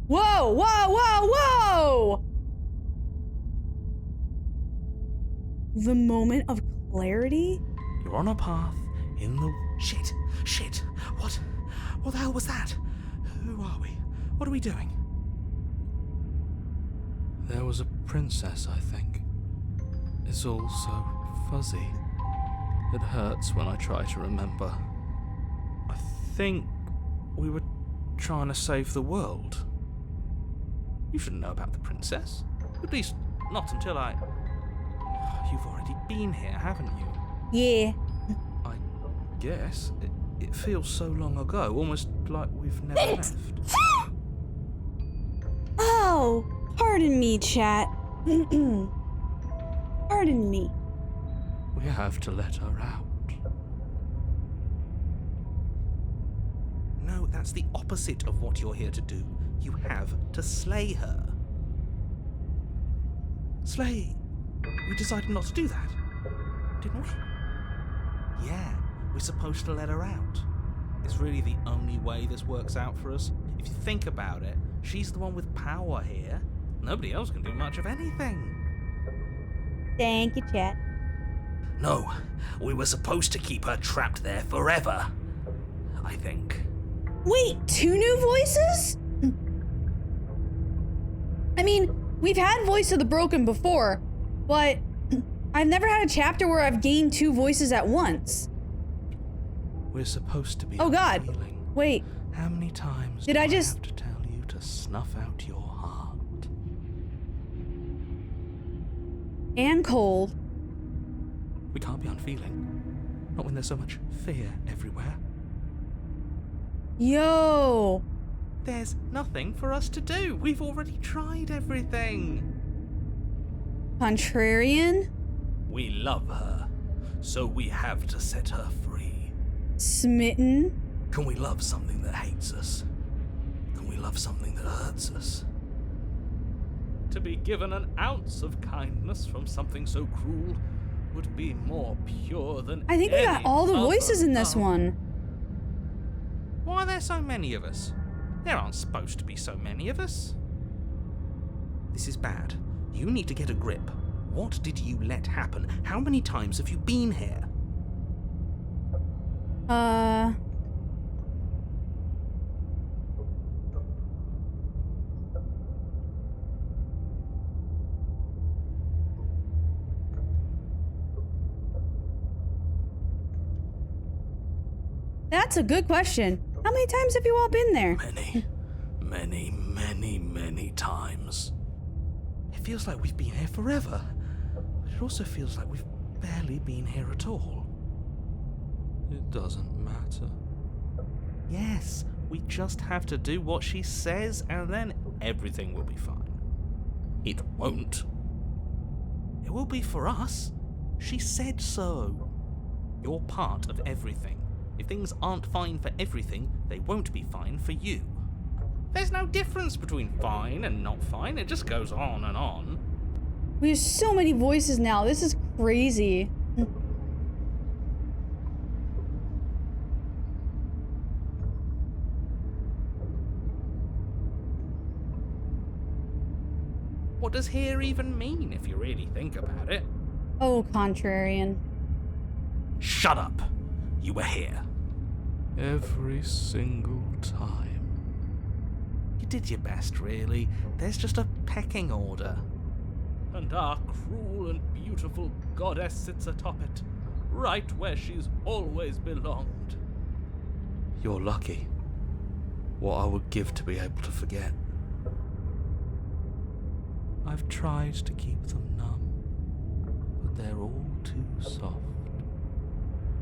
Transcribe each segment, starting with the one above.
Whoa, whoa, whoa, whoa! The moment of clarity? You're on a path in the... Shit! Shit! What the hell was that? Who are we? What are we doing? There was a princess, I think. It's all so fuzzy. It hurts when I try to remember. I think we were trying to save the world. You shouldn't know about the princess. At least, not until I... You've already been here, haven't you? Yeah. I guess. It feels so long ago, almost like we've never left. Oh, pardon me, chat. Pardon me. We have to let her out. No, that's the opposite of what you're here to do. You have to slay her. Slay? We decided not to do that, didn't we? Yeah, we're supposed to let her out. It's really the only way this works out for us. If you think about it, she's the one with power here. Nobody else can do much of anything. Thank you, chat. No, we were supposed to keep her trapped there forever. I think. Wait, 2 new voices? I mean, we've had Voice of the Broken before, but I've never had a chapter where I've gained 2 voices at once. We're supposed to be. Oh God! Feeling. Wait. How many times did do I I just have to tell you to snuff out your heart? And cold. We can't be unfeeling. Not when there's so much fear everywhere. Yo! There's nothing for us to do. We've already tried everything. Contrarian? We love her, so we have to set her free. Smitten? Can we love something that hates us? Can we love something that hurts us? To be given an ounce of kindness from something so cruel would be more pure than I think we got all the voices in this one. Why are there so many of us? There aren't supposed to be so many of us. This is bad. You need to get a grip. What did you let happen? How many times have you been here? That's a good question. How many times have you all been there? Many times. It feels like we've been here forever. But it also feels like we've barely been here at all. It doesn't matter. Yes, we just have to do what she says and then everything will be fine. It won't. It will be for us. She said so. You're part of everything. If things aren't fine for everything, they won't be fine for you. There's no difference between fine and not fine. It just goes on and on. We have so many voices now. This is crazy. What does here even mean if you really think about it? Oh, contrarian. Shut up. You were here. Every single time. You did your best, really. There's just a pecking order. And our cruel and beautiful goddess sits atop it, right where she's always belonged. You're lucky. What I would give to be able to forget. I've tried to keep them numb, but they're all too soft.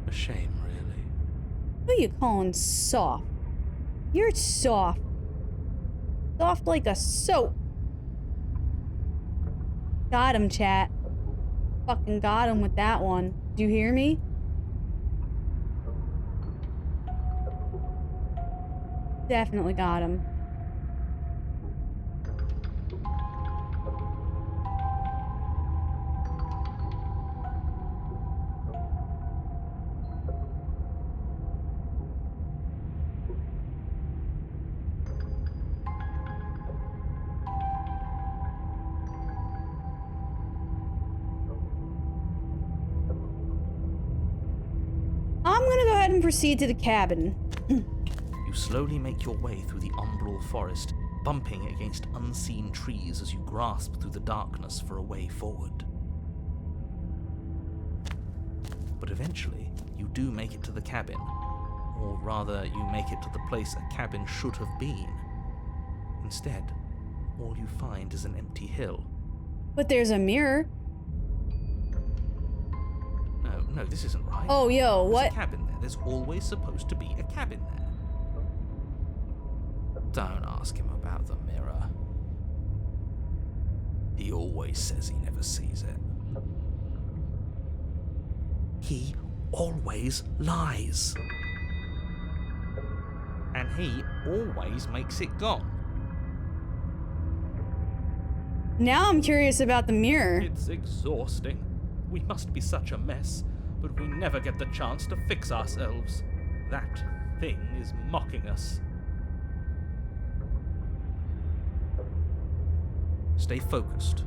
A shame, really. Who you calling soft? You're soft. Soft like a soap. Got him, chat. Fucking got him with that one. Do you hear me? Definitely got him. and proceed to the cabin. You slowly make your way through the umbral forest, bumping against unseen trees as you grasp through the darkness for a way forward. But eventually, you do make it to the cabin. Or rather, you make it to the place a cabin should have been. Instead, all you find is an empty hill. But there's a mirror. No, this isn't right. Oh, yo, There's what? a cabin there. There's always supposed to be a cabin there. Don't ask him about the mirror. He always says he never sees it. He always lies. And he always makes it gone. Now I'm curious about the mirror. It's exhausting. We must be such a mess, but we never get the chance to fix ourselves. That thing is mocking us. Stay focused.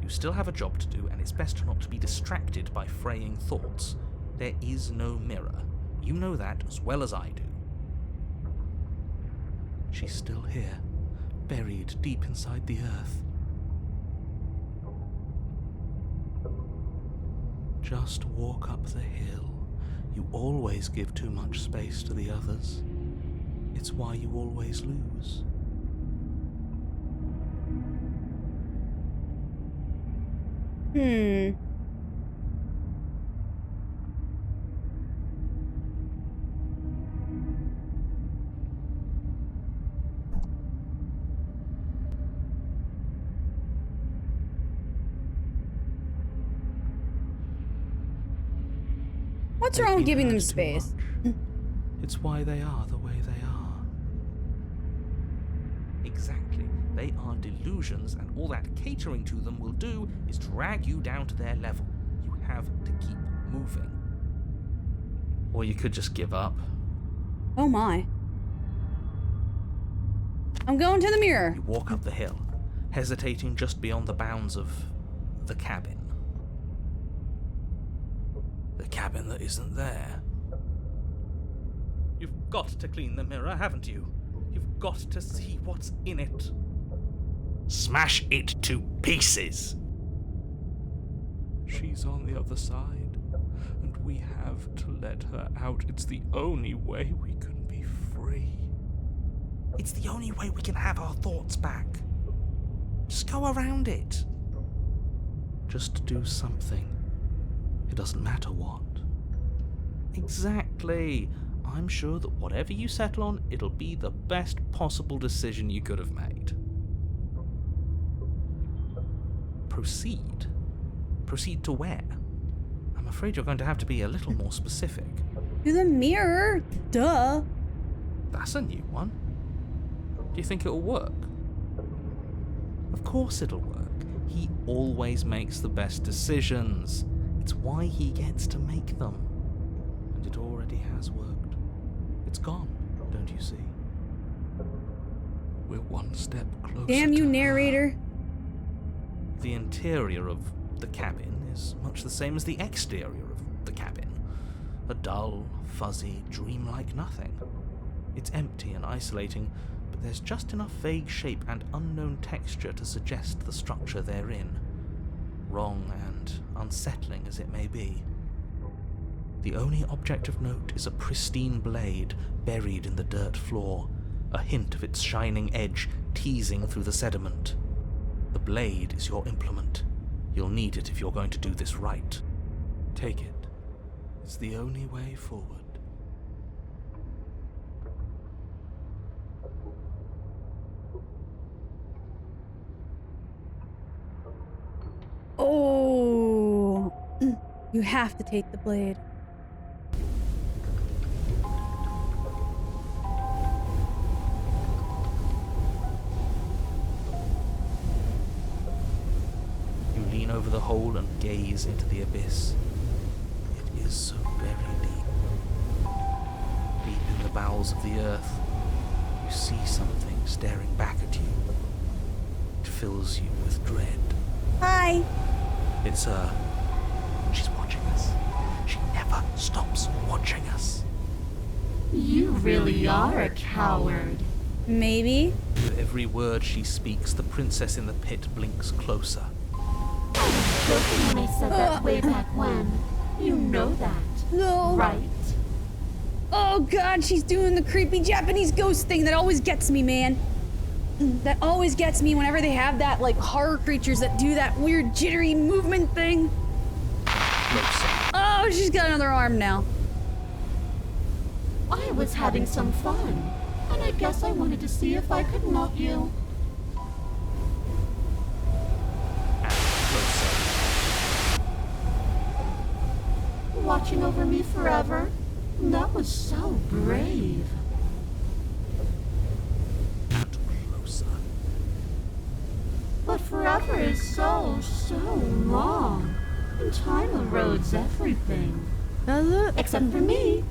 You still have a job to do, and it's best not to be distracted by fraying thoughts. There is no mirror. You know that as well as I do. She's still here, buried deep inside the earth. Just walk up the hill. You always give too much space to the others. It's why you always lose. What's They've wrong with been giving them hurt too space? much. It's why they are the way they are. Exactly. They are delusions, and all that catering to them will do is drag you down to their level. You have to keep moving. Or you could just give up. Oh my. I'm going to the mirror. You walk up the hill, hesitating just beyond the bounds of the cabin. The cabin that isn't there. You've got to clean the mirror, haven't you? You've got to see what's in it. Smash it to pieces! She's on the other side, and we have to let her out. It's the only way we can be free. It's the only way we can have our thoughts back. Just go around it. Just do something. It doesn't matter what. Exactly. I'm sure that whatever you settle on, it'll be the best possible decision you could have made. Proceed. Proceed to where? I'm afraid you're going to have to be a little more specific. To the mirror. Duh. That's a new one. Do you think it'll work? Of course it'll work. He always makes the best decisions. It's why he gets to make them. And it already has worked. It's gone, don't you see? We're one step closer. Damn you, to narrator. The interior of the cabin is much the same as the exterior of the cabin. A dull, fuzzy, dreamlike nothing. It's empty and isolating, but there's just enough vague shape and unknown texture to suggest the structure they're in. Wrong and unsettling as it may be. The only object of note is a pristine blade buried in the dirt floor, a hint of its shining edge teasing through the sediment. The blade is your implement. You'll need it if you're going to do this right. Take it. It's the only way forward. Oh. You have to take the blade. You lean over the hole and gaze into the abyss. It is so very deep. Deep in the bowels of the earth, you see something staring back at you. It fills you with dread. Hi. It's her. She's watching us. She never stops watching us. You really are a coward. Maybe. With every word she speaks, the princess in the pit blinks closer. I was joking when I said that way back when. You know that, No. right? Oh god, she's doing the creepy Japanese ghost thing that always gets me, man. That always gets me whenever they have that, like, horror creatures that do that weird jittery movement thing. Closer. Oh, she's got another arm now. I was having some fun, and I guess I wanted to see if I could melt you. And closer. Watching over me forever? That was so brave. And closer. But forever is so long. And time erodes everything. Does it? Except for me.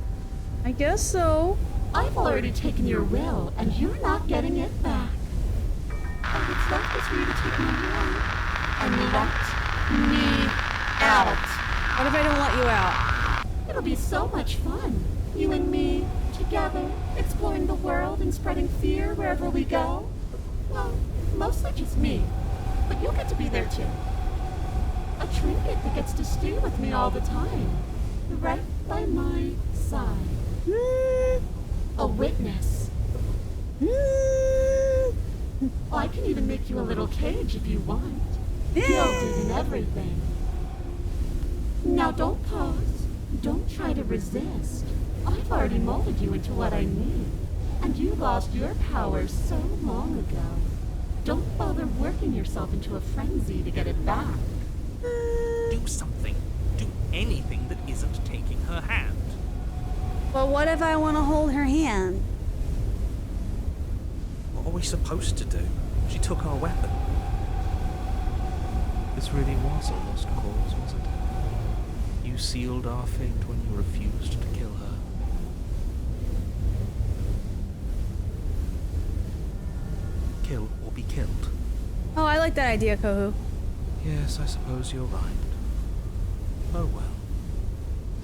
I guess so. I've already taken your will, and you're not getting it back. And what's left is for you to take my will and let me out. What if I don't let you out? It'll be so much fun. You and me, together, exploring the world and spreading fear wherever we go. Well, mostly just me. But you'll get to be there too. A trinket that gets to stay with me all the time. Right by my side. A witness. I can even make you a little cage if you want. Gilded and everything. Now don't pause. Don't try to resist. I've already molded you into what I need. And you lost your power so long ago. Don't bother working yourself into a frenzy to get it back. Do something. Do anything that isn't taking her hand. But what if I want to hold her hand? What are we supposed to do? She took our weapon. This really was a lost cause, wasn't it? You sealed our fate when you refused to kill her. Kill or be killed. Oh, I like that idea, Kohu. Yes, I suppose you're right. Oh well.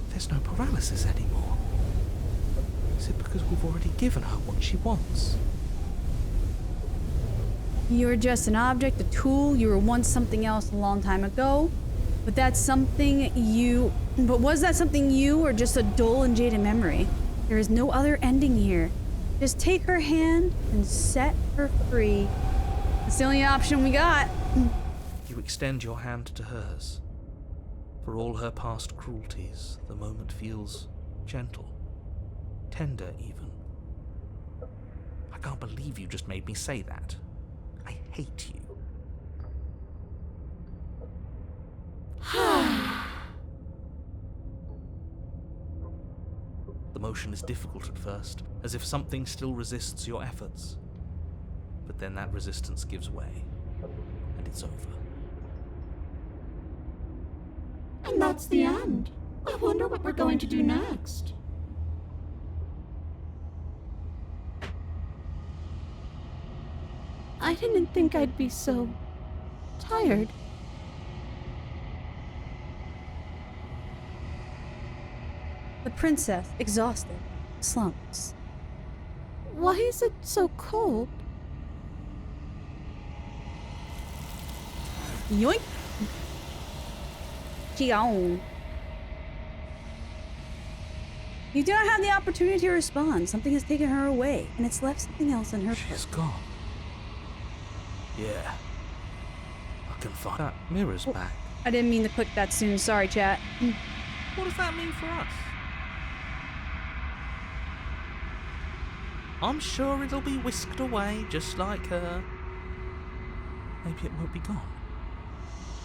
There's no paralysis anymore. Is it because we've already given her what she wants? You're just an object, a tool. You were once something else a long time ago. But that's something you... But was that something you or just a dull and jaded memory? There is no other ending here. Just take her hand and set her free. That's the only option we got. You extend your hand to hers. For all her past cruelties, the moment feels gentle. Tender, even. I can't believe you just made me say that. I hate you. The motion is difficult at first, as if something still resists your efforts. But then that resistance gives way, and it's over. And that's the end. I wonder what we're going to do next. I didn't think I'd be so tired. The princess, exhausted, slumps. Why is it so cold? Yoink! Jiao. You do not have the opportunity to respond. Something has taken her away, and it's left something else in her She's place. gone. Yeah. I can find that mirror's back. I didn't mean to click that soon. Sorry, chat. What does that mean for us? I'm sure it'll be whisked away, just like her. Maybe it won't be gone.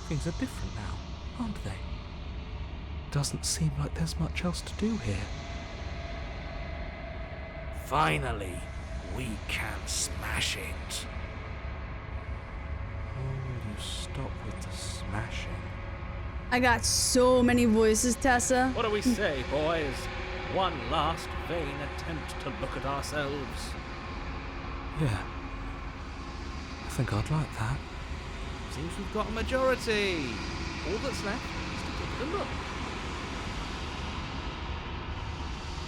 Things are different now, aren't they? Doesn't seem like there's much else to do here. Finally, we can smash it. Oh, will you stop with the smashing? I got so many voices, Tessa. What do we say, boys? One last vain attempt to look at ourselves. Yeah. I think I'd like that. Seems we've got a majority. All that's left is to give it a look.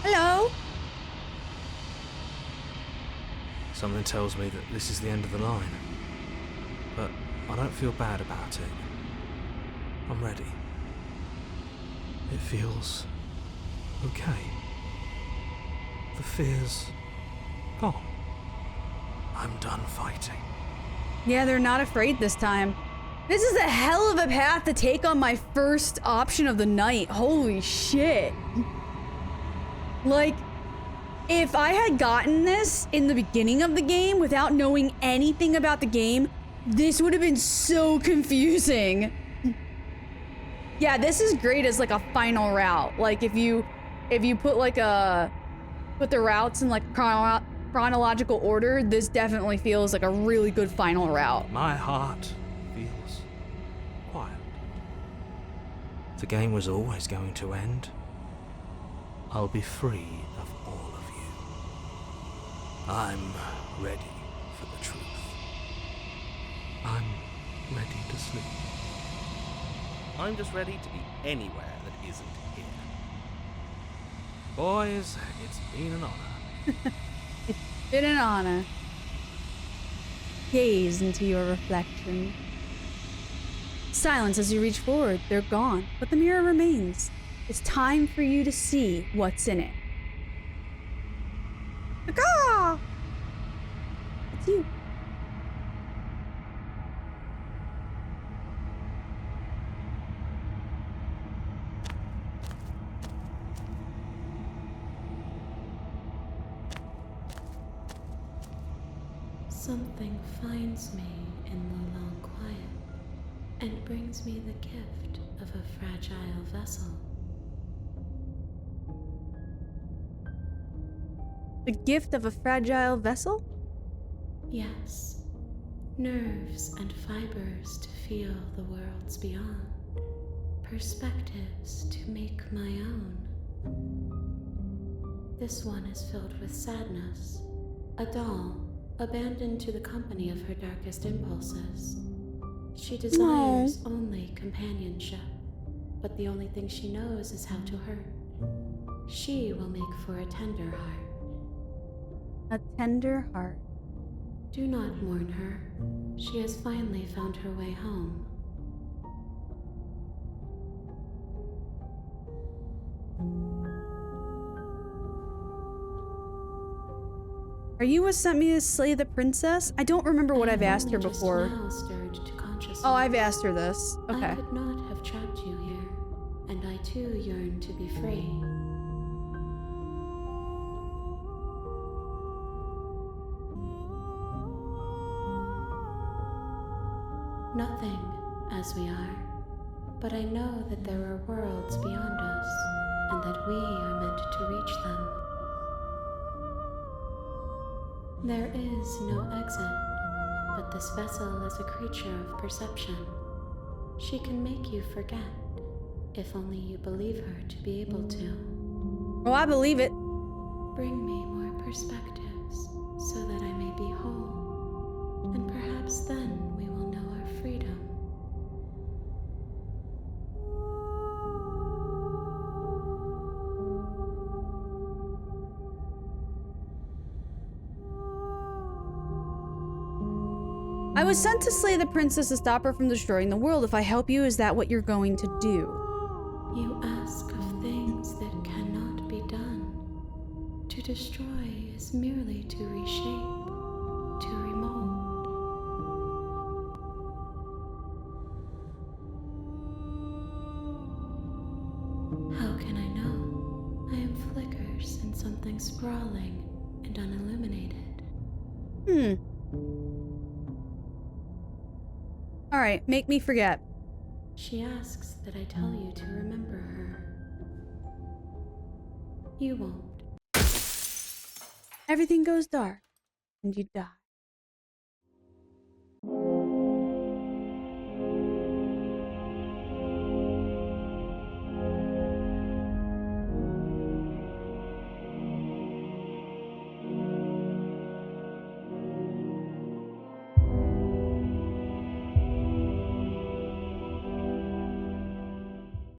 Hello? Something tells me that this is the end of the line. But I don't feel bad about it. I'm ready. It feels okay. The fear's gone. I'm done fighting. Yeah, they're not afraid this time. This is a hell of a path to take on my first option of the night. Holy shit. Like, if I had gotten this in the beginning of the game without knowing anything about the game, this would have been so confusing. Yeah, this is great as like a final route. Like if you put like put the routes in like chronological order, this definitely feels like a really good final route. My heart feels quiet. The game was always going to end. I'll be free of all of you. I'm ready for the truth. I'm ready to sleep. I'm just ready to be anywhere that isn't here. Boys, it's been an honor. Been an honor. Gaze into your reflection. Silence as you reach forward. They're gone, but the mirror remains. It's time for you to see what's in it. Caw! It's you. Something finds me in the long quiet and brings me the gift of a fragile vessel. The gift of a fragile vessel? Yes, nerves and fibers to feel the worlds beyond, perspectives to make my own. This one is filled with sadness, a doll abandoned to the company of her darkest impulses. She desires only companionship, but the only thing she knows is how to hurt. She will make for a tender heart. A tender heart. Do not mourn her. She has finally found her way home. Are you what sent me to slay the princess? I don't remember what I've asked her before. Now stirred to consciousness. Oh, I've asked her this. Okay. I could not have trapped you here, and I too yearn to be free. Nothing, as we are, but I know that there are worlds beyond us, and that we are meant to reach them. There is no exit, but this vessel is a creature of perception. She can make you forget, if only you believe her to be able to. Oh, I believe it. Bring me more perspectives, so that I may be whole, and perhaps then we will know our freedom. I was sent to slay the princess to stop her from destroying the world. If I help you, is that what you're going to do? You ask of things that cannot be done. To destroy is merely to reshape, to remold. How can I know? I am flickers in something sprawling and unilluminated. Alright, make me forget. She asks that I tell you to remember her. You won't. Everything goes dark, and you die.